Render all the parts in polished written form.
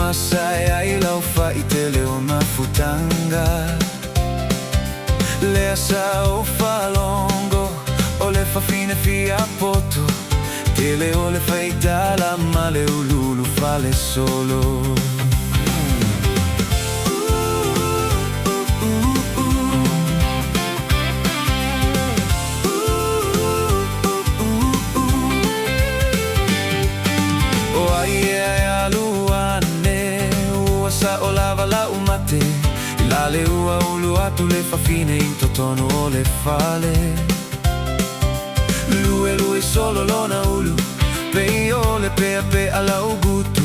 Masealii lau faitele o mafutanga Lea sa o falongo O le fafine fia poto Tele o le faitala ma le ululu fale solo O lava la umate La le ua ulu atu le fafine in totono o le fale Lui solo lona ulu Pei o le pea pe ala ugutu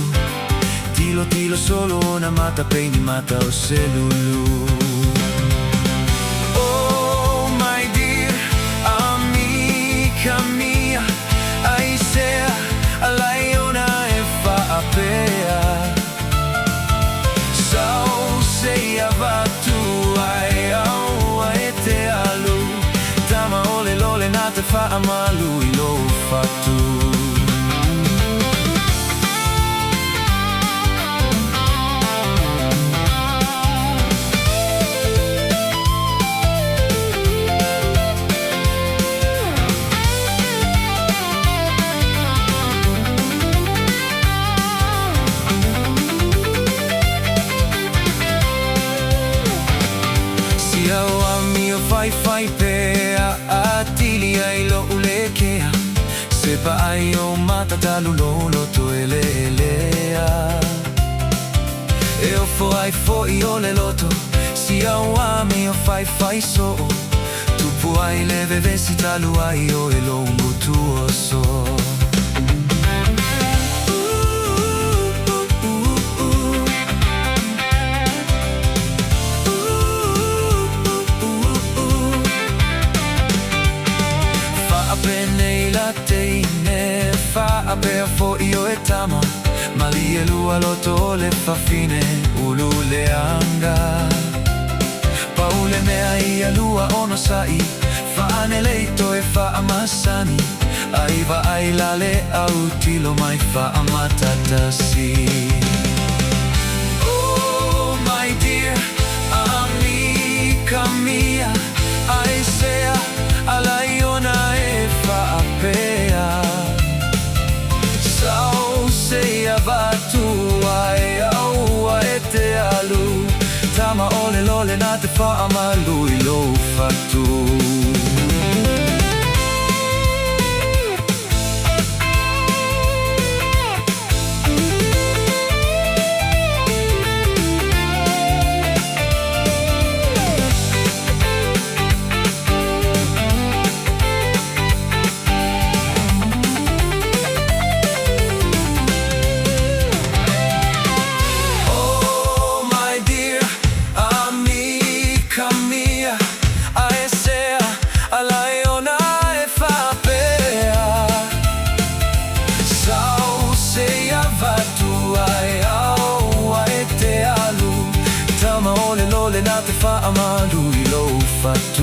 Tilo solo ona mata pei ni mata o selulu Oh my dear amica mia Aisea alai ona e fa apea Tama ole lole nate fa amalu ilo fatu Fai pea atilia ilo ulekea Sepa ai o matatalu lolo to elelea E o fo ai fo I o le loto Si au ami o fai so Tupu ai le vevesi talu ai o e longo tuo so Apea fo io e Tama Mali e lua loto le fa fine ulu le anga Paule mea ia lua ono sai Fa ane leito e fa amasani Aiva ai la le autilo mai fa amatatasi Oh my dear amica mia Aisea alaiona e fa apea Tama ole lole nate fa amalu ilo fatu Tama ole lole nate fa amalu ilo fatu